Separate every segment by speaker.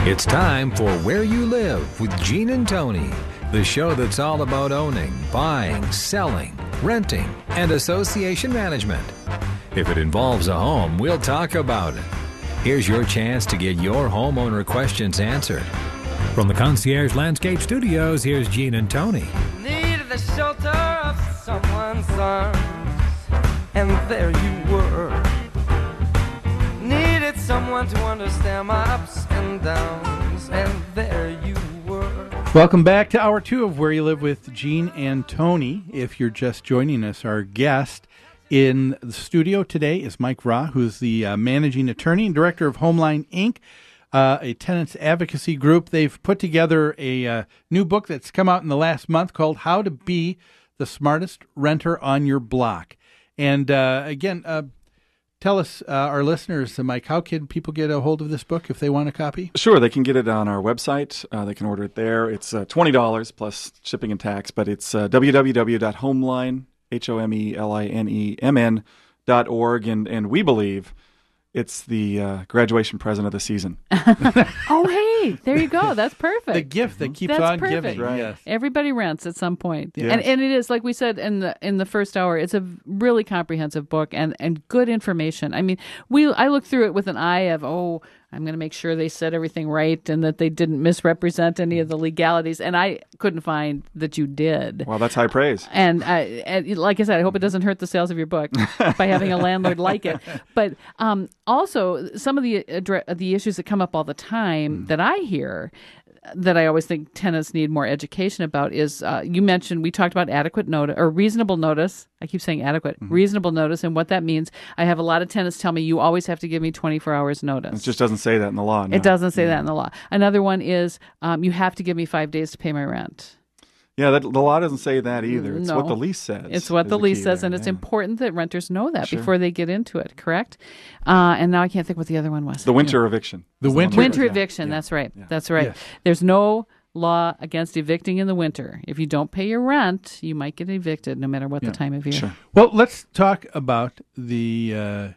Speaker 1: It's time for Where You Live with Gene and Tony, the show that's all about owning, buying, selling, renting, and association management. If it involves a home, we'll talk about it. Here's your chance to get your homeowner questions answered. From the Concierge Landscape Studios, here's Gene and Tony.
Speaker 2: Needed the shelter of someone's arms, and there you were. Needed someone to understand my ups and downs, and there you were.
Speaker 3: Welcome back to Hour 2 of Where You Live with Gene and Tony. If you're just joining us, our guest in the studio today is Mike Rah, who's the managing attorney and director of Homeline, Inc., a tenants advocacy group. They've put together a new book that's come out in the last month called How to Be the Smartest Renter on Your Block. And again, tell us, our listeners, Mike, how can people get a hold of this book if they want a copy?
Speaker 4: Sure, they can get it on our website. They can order it there. It's $20 plus shipping and tax, but it's www.homeline.org, and we believe it's the graduation present of the season.
Speaker 5: Oh, hey, there you go. That's perfect.
Speaker 3: The gift that keeps
Speaker 5: That's
Speaker 3: on
Speaker 5: perfect.
Speaker 3: giving.
Speaker 4: Right.
Speaker 3: Yes.
Speaker 5: Everybody rents at some point.
Speaker 4: Yes.
Speaker 5: And it is, like we said in the first hour, it's a really comprehensive book and good information. I mean, I look through it with an eye of, I'm going to make sure they said everything right and that they didn't misrepresent any of the legalities. And I couldn't find that you did.
Speaker 4: Well, that's high praise.
Speaker 5: And like I said, I hope it doesn't hurt the sales of your book by having a landlord like it. But also, some of the issues that come up all the time that I hear that I always think tenants need more education about is, we talked about adequate notice or reasonable notice. I keep saying adequate, reasonable notice, and what that means. I have a lot of tenants tell me you always have to give me 24 hours notice.
Speaker 4: It just doesn't say that in the law. No.
Speaker 5: It doesn't say that in the law. Another one is you have to give me 5 days to pay my rent.
Speaker 4: Yeah, the law doesn't say that either. It's
Speaker 5: No.
Speaker 4: what the lease says.
Speaker 5: It's what the lease says, and it's important that renters know that before they get into it, correct? And now I can't think what the other one was.
Speaker 4: The winter eviction.
Speaker 3: The
Speaker 5: Winter eviction, that's right.
Speaker 4: Yeah.
Speaker 5: That's right.
Speaker 3: Yes.
Speaker 5: There's no law against evicting in the winter. If you don't pay your rent, you might get evicted no matter what the time of year.
Speaker 4: Sure.
Speaker 3: Well, let's talk about the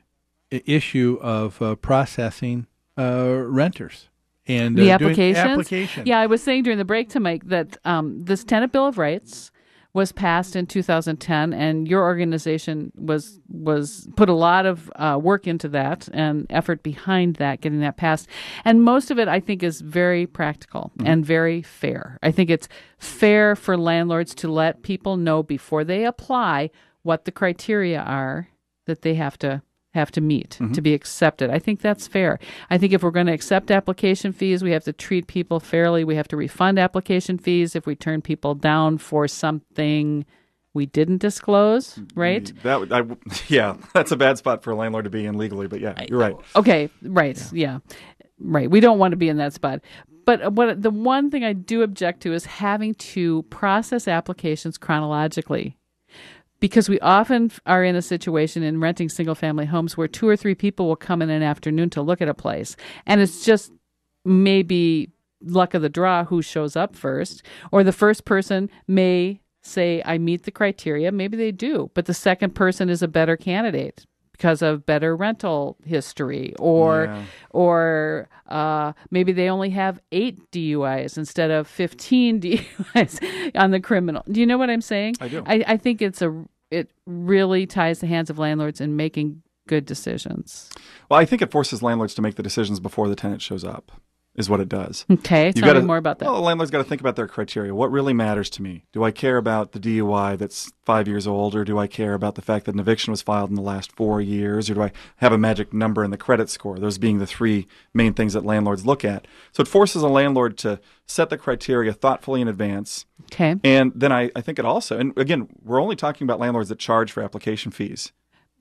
Speaker 3: issue of processing renters. And
Speaker 5: The
Speaker 3: doing
Speaker 5: applications? Yeah, I was saying during the break to Mike that this Tenant Bill of Rights was passed in 2010, and your organization was put a lot of work into that and effort behind that, getting that passed. And most of it, I think, is very practical and very fair. I think it's fair for landlords to let people know before they apply what the criteria are that they have to meet to be accepted. I think that's fair. I think if we're going to accept application fees, we have to treat people fairly. We have to refund application fees if we turn people down for something we didn't disclose, right?
Speaker 4: That's a bad spot for a landlord to be in legally, but yeah, you're right.
Speaker 5: Okay, right, yeah. Right. We don't want to be in that spot. But the one thing I do object to is having to process applications chronologically. Because we often are in a situation in renting single-family homes where 2 or 3 people will come in an afternoon to look at a place. And it's just maybe luck of the draw who shows up first. Or the first person may say, I meet the criteria. Maybe they do. But the second person is a better candidate because of better rental history. Or maybe they only have 8 DUIs instead of 15 DUIs on the criminal. Do you know what I'm saying?
Speaker 4: I do.
Speaker 5: I think it really ties the hands of landlords in making good decisions.
Speaker 4: Well, I think it forces landlords to make the decisions before the tenant shows up, is what it does.
Speaker 5: Okay, tell me more about that.
Speaker 4: Well, the landlord's got to think about their criteria. What really matters to me? Do I care about the DUI that's 5 years old, or do I care about the fact that an eviction was filed in the last 4 years, or do I have a magic number in the credit score? Those being the 3 main things that landlords look at. So it forces a landlord to set the criteria thoughtfully in advance.
Speaker 5: Okay.
Speaker 4: And then I think it also, and again, we're only talking about landlords that charge for application fees.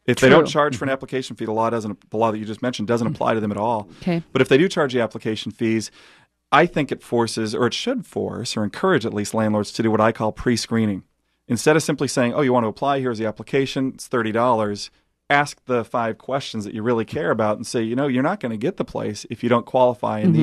Speaker 4: If they don't charge for an application fee, the law that you just mentioned doesn't apply to them at all.
Speaker 5: Okay.
Speaker 4: But if they do charge the application fees, I think it forces, or it should force, or encourage at least landlords to do what I call pre-screening. Instead of simply saying, you want to apply, here's the application, it's $30, ask the 5 questions that you really care about and say, you're not going to get the place if you don't qualify in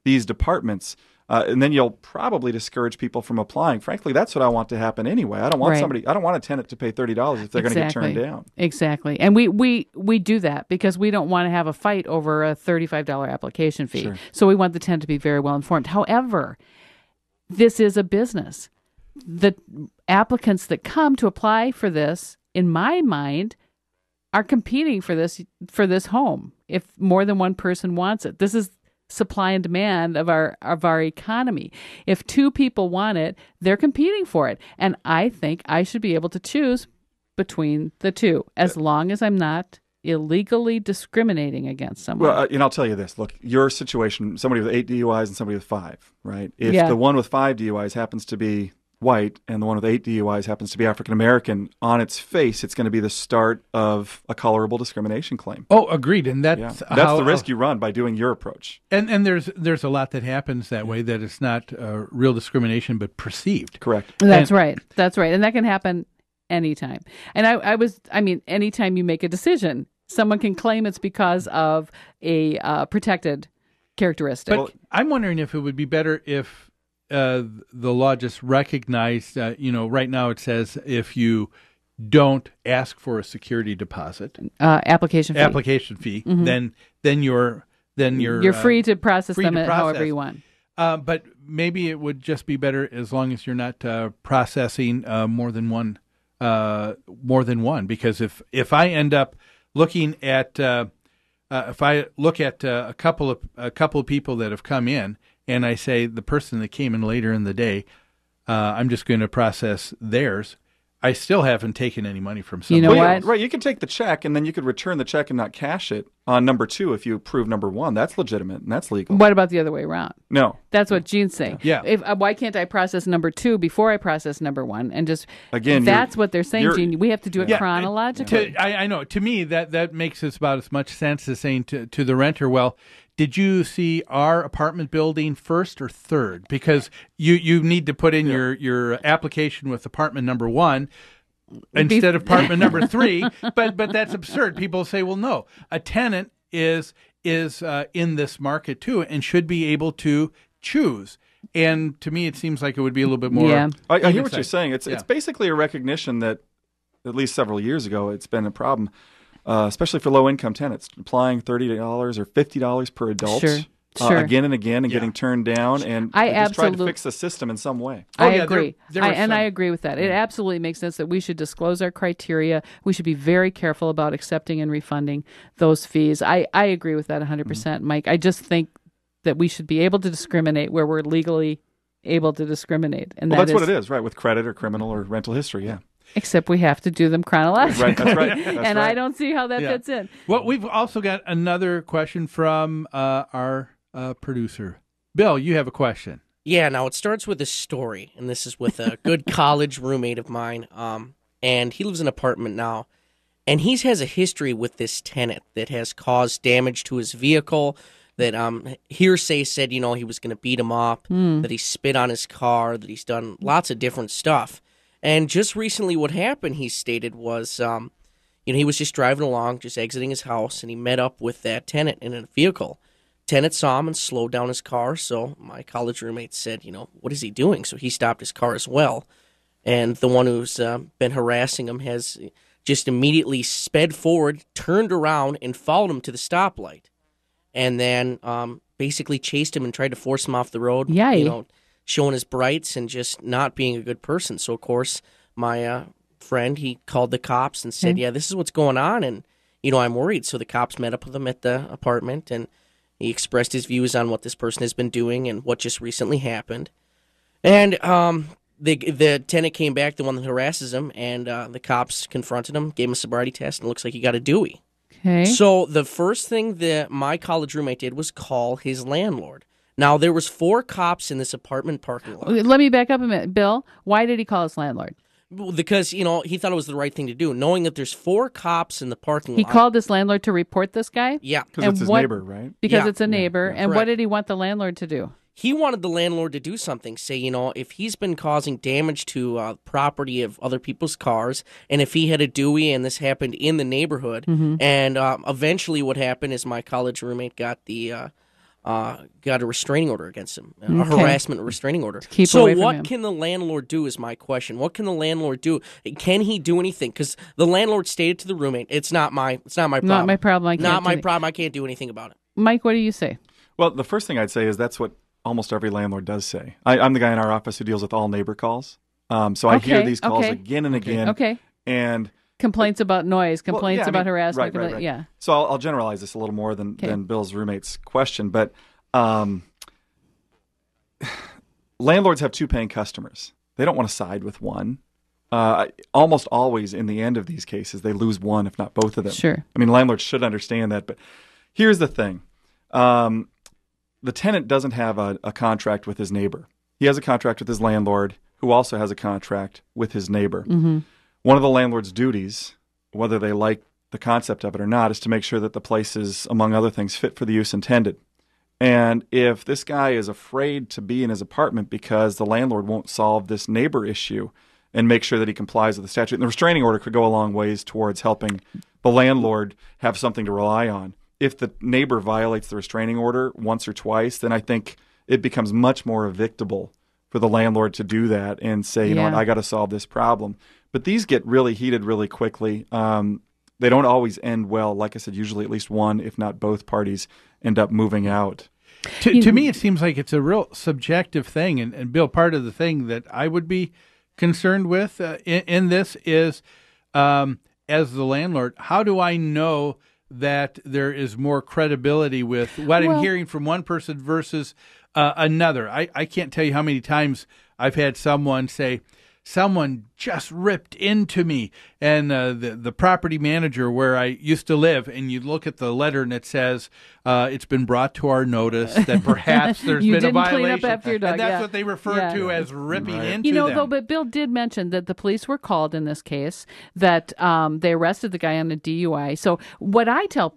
Speaker 4: these departments. And then you'll probably discourage people from applying. Frankly, that's what I want to happen anyway. I don't want
Speaker 5: Right.
Speaker 4: I don't want a tenant to pay $30 if they're going to get turned down.
Speaker 5: Exactly. And we do that because we don't want to have a fight over a $35 application fee.
Speaker 4: Sure.
Speaker 5: So we want the tenant to be very well informed. However, this is a business. The applicants that come to apply for this, in my mind, are competing for this home. If more than one person wants it, this is supply and demand of our economy. If two people want it, they're competing for it, and I think I should be able to choose between the two, as long as I'm not illegally discriminating against someone.
Speaker 4: Well, and I'll tell you this. Look, your situation, somebody with 8 DUIs and somebody with 5, right? If
Speaker 5: Yeah.
Speaker 4: the one with 5 DUIs happens to be white and the one with 8 DUIs happens to be African American, on its face, it's going to be the start of a colorable discrimination claim.
Speaker 3: Oh, agreed. And that's
Speaker 4: That's
Speaker 3: how,
Speaker 4: the risk you run by doing your approach.
Speaker 3: And there's a lot that happens that way, that it's not real discrimination but perceived.
Speaker 4: Correct.
Speaker 5: That's right. That's right. And that can happen anytime. And anytime you make a decision, someone can claim it's because of a protected characteristic.
Speaker 3: But I'm wondering if it would be better if the law just recognized, right now it says if you don't ask for a security deposit
Speaker 5: Application fee.
Speaker 3: then you're
Speaker 5: Free to process
Speaker 3: free
Speaker 5: them
Speaker 3: to
Speaker 5: however
Speaker 3: process.
Speaker 5: you want.
Speaker 3: But maybe it would just be better as long as you're not processing more than one. Because if I end up looking at if I look at a couple of people that have come in, and I say the person that came in later in the day, I'm just going to process theirs, I still haven't taken any money from someone.
Speaker 5: You know
Speaker 4: Well,
Speaker 5: what?
Speaker 4: Right. You can take the check and then you could return the check and not cash it on number 2 if you approve number 1. That's legitimate and that's legal.
Speaker 5: What about the other way around?
Speaker 4: No.
Speaker 5: That's what Gene's saying.
Speaker 3: Yeah.
Speaker 5: Why can't I process number 2 before I process number 1? And just
Speaker 4: Again,
Speaker 5: that's what they're saying,
Speaker 4: you're-
Speaker 5: Gene. We have to do it
Speaker 3: Yeah,
Speaker 5: chronologically.
Speaker 3: I know. To me, that makes about as much sense as saying to the renter, well, did you see our apartment building first or third? Because you need to put in your application with apartment number 1 instead of apartment number 3. But that's absurd. People say, well, no, a tenant is in this market too and should be able to choose. And to me, it seems like it would be a little bit more.
Speaker 5: Yeah.
Speaker 4: I hear
Speaker 3: even
Speaker 4: what you're
Speaker 3: side.
Speaker 4: saying. It's basically a recognition that at least several years ago it's been a problem, especially for low-income tenants, applying $30 or $50 per adult
Speaker 5: Sure.
Speaker 4: again and again and getting turned down, and
Speaker 5: I
Speaker 4: just trying to
Speaker 5: absolute-
Speaker 4: fix the system in some way.
Speaker 3: Oh,
Speaker 5: I
Speaker 3: yeah,
Speaker 5: agree.
Speaker 3: there were some-
Speaker 5: I agree with that. It absolutely makes sense that we should disclose our criteria. We should be very careful about accepting and refunding those fees. I agree with that 100%, Mike. I just think that we should be able to discriminate where we're legally able to discriminate. And
Speaker 4: Well, that's
Speaker 5: that
Speaker 4: what it is, right, with credit or criminal or rental history, yeah.
Speaker 5: Except we have to do them chronologically.
Speaker 4: Right, that's right. That's
Speaker 5: and I
Speaker 4: right.
Speaker 5: don't see how that
Speaker 3: Yeah.
Speaker 5: fits in.
Speaker 3: Well, we've also got another question from our producer. Bill, you have a question.
Speaker 6: Yeah, now it starts with a story, and this is with a good college roommate of mine, and he lives in an apartment now, and he has a history with this tenant that has caused damage to his vehicle, that hearsay said, he was going to beat him up, that he spit on his car, that he's done lots of different stuff. And just recently what happened, he stated, was, he was just driving along, just exiting his house, and he met up with that tenant in a vehicle. Tenant saw him and slowed down his car, so my college roommate said, what is he doing? So he stopped his car as well. And the one who's been harassing him has just immediately sped forward, turned around, and followed him to the stoplight. And then basically chased him and tried to force him off the road.
Speaker 5: Yay.
Speaker 6: Showing his brights and just not being a good person. So, of course, my friend, he called the cops and said, this is what's going on, and, I'm worried. So the cops met up with him at the apartment, and he expressed his views on what this person has been doing and what just recently happened. And the tenant came back, the one that harasses him, and the cops confronted him, gave him a sobriety test, and it looks like he got a Dewey.
Speaker 5: Okay.
Speaker 6: So the first thing that my college roommate did was call his landlord. Now, there was 4 cops in this apartment parking lot.
Speaker 5: Let me back up a minute. Bill, why did he call his landlord?
Speaker 6: Because, he thought it was the right thing to do, knowing that there's 4 cops in the parking
Speaker 5: He
Speaker 6: lot.
Speaker 5: called his landlord to report this guy?
Speaker 6: Yeah.
Speaker 4: Because
Speaker 5: And
Speaker 4: it's his
Speaker 5: what-
Speaker 4: neighbor, right?
Speaker 5: Because
Speaker 6: Yeah.
Speaker 5: it's a neighbor. And what
Speaker 6: Correct.
Speaker 5: did he want the landlord to do?
Speaker 6: He wanted the landlord to do something, say, if he's been causing damage to property of other people's cars, and if he had a Dewey and this happened in the neighborhood, and eventually what happened is my college roommate got the got a restraining order against him, a harassment restraining order.
Speaker 5: Keep
Speaker 6: so
Speaker 5: away from
Speaker 6: what
Speaker 5: him.
Speaker 6: can the landlord do is my question. What can the landlord do? Can he do anything? Because the landlord stated to the roommate, it's not my problem.
Speaker 5: Not my problem. I can't
Speaker 6: Not
Speaker 5: do
Speaker 6: my
Speaker 5: it."
Speaker 6: problem. I can't do anything about it.
Speaker 5: Mike, what do you say?
Speaker 4: Well, the first thing I'd say is that's what almost every landlord does say. I'm the guy in our office who deals with all neighbor calls. So I hear these calls again and again.
Speaker 5: Okay.
Speaker 4: And
Speaker 5: Complaints about noise, complaints about harassment.
Speaker 4: Right.
Speaker 5: Yeah.
Speaker 4: So I'll generalize this a little more than Bill's roommate's question. But landlords have two paying customers. They don't want to side with one. Almost always in the end of these cases, they lose one, if not both of them.
Speaker 5: Sure.
Speaker 4: I mean, landlords should understand that. But here's the thing. The tenant doesn't have a contract with his neighbor. He has a contract with his landlord, who also has a contract with his neighbor.
Speaker 5: Mm-hmm.
Speaker 4: One of the landlord's duties, whether they like the concept of it or not, is to make sure that the place is, among other things, fit for the use intended. And if this guy is afraid to be in his apartment because the landlord won't solve this neighbor issue and make sure that he complies with the statute, and the restraining order could go a long ways towards helping the landlord have something to rely on. If the neighbor violates the restraining order once or twice, then I think it becomes much more evictable for the landlord to do that and say, you know what, I got to solve this problem. But these get really heated really quickly. They don't always end well. Like I said, usually at least one, if not both parties, end up moving out.
Speaker 3: To me, it seems like it's a real subjective thing. And Bill, part of the thing that I would be concerned with in this is, as the landlord, how do I know that there is more credibility with what I'm hearing from one person versus another? I can't tell you how many times I've had someone say, someone just ripped into me, and the property manager where I used to live, and you look at the letter and it says, it's been brought to our notice that perhaps there's been a violation.
Speaker 5: You didn't clean up after your dog.
Speaker 3: And that's what they refer to as ripping into them.
Speaker 5: Though, but Bill did mention that the police were called in this case, that they arrested the guy on a DUI. So what I tell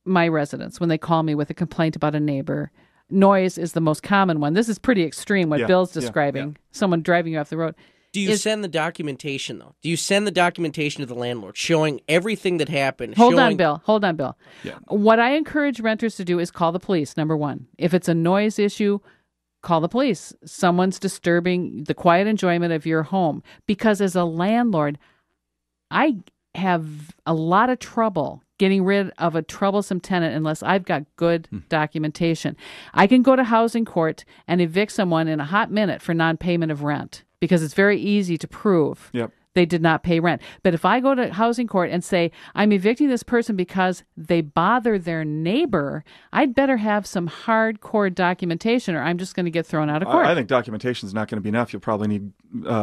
Speaker 5: my residents when they call me with a complaint about a neighbor, noise is the most common one. This is pretty extreme, what Bill's describing, someone driving you off the road.
Speaker 6: Do you send the documentation, though? Do you send the documentation to the landlord showing everything that happened?
Speaker 5: Hold on, Bill.
Speaker 4: Yeah.
Speaker 5: What I encourage renters to do is call the police, number one. If it's a noise issue, call the police. Someone's disturbing the quiet enjoyment of your home. Because as a landlord, I have a lot of trouble getting rid of a troublesome tenant unless I've got good documentation. I can go to housing court and evict someone in a hot minute for non-payment of rent, because it's very easy to prove they did not pay rent. But if I go to housing court and say, I'm evicting this person because they bother their neighbor, I'd better have some hardcore documentation, or I'm just going to get thrown out of court.
Speaker 4: I think documentation is not going to be enough. You'll probably need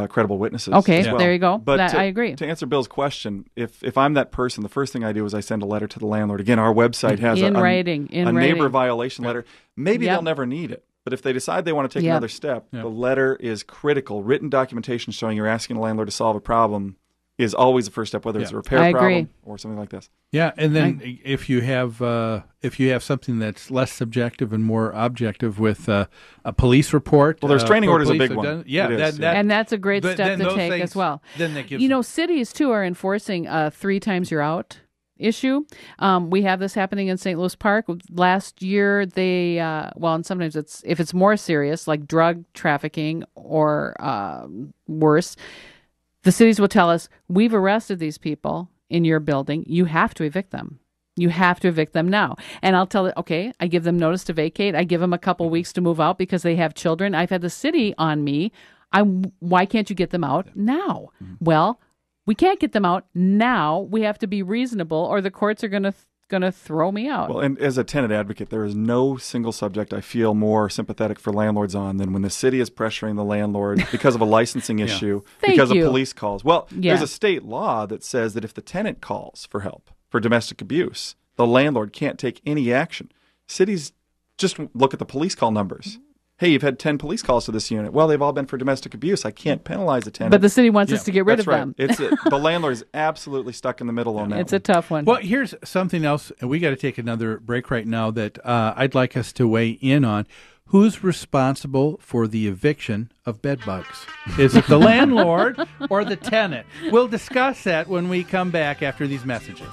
Speaker 4: credible witnesses.
Speaker 5: Okay,
Speaker 4: as well.
Speaker 5: there you go.
Speaker 4: But
Speaker 5: I agree.
Speaker 4: To answer Bill's question, if I'm that person, the first thing I do is I send a letter to the landlord. Again, our website has a neighbor violation letter. Maybe they'll never need it. But if they decide they want to take another step, the letter is critical. Written documentation showing you're asking a landlord to solve a problem is always the first step, whether it's a repair problem or something like this.
Speaker 3: Yeah, and then if you have something that's less subjective and more objective with a police report.
Speaker 4: Well, the restraining order is a big one.
Speaker 5: And that's a great step to take as well.
Speaker 3: Then that gives
Speaker 5: cities too are enforcing 3 times you're out issue. We have this happening in St. Louis Park. Last year, they, and sometimes if it's more serious, like drug trafficking or worse, the cities will tell us, we've arrested these people in your building. You have to evict them. You have to evict them now. And I'll tell it, okay, I give them notice to vacate. I give them a couple weeks to move out because they have children. I've had the city on me. Why can't you get them out now? Well, we can't get them out now. We have to be reasonable, or the courts are going to throw me out.
Speaker 4: Well, and as a tenant advocate, there is no single subject I feel more sympathetic for landlords on than when the city is pressuring the landlord because of a licensing issue, because of police calls. Well, there's a state law that says that if the tenant calls for help for domestic abuse, the landlord can't take any action. Cities just look at the police call numbers. Hey, you've had 10 police calls to this unit. Well, they've all been for domestic abuse. I can't penalize a tenant.
Speaker 5: But the city wants us to get rid of them.
Speaker 4: The landlord is absolutely stuck in the middle on that.
Speaker 5: It's a tough one.
Speaker 3: Well, here's something else. We got to take another break right now that I'd like us to weigh in on. Who's responsible for the eviction of bed bugs? Is it the landlord or the tenant? We'll discuss that when we come back after these messages.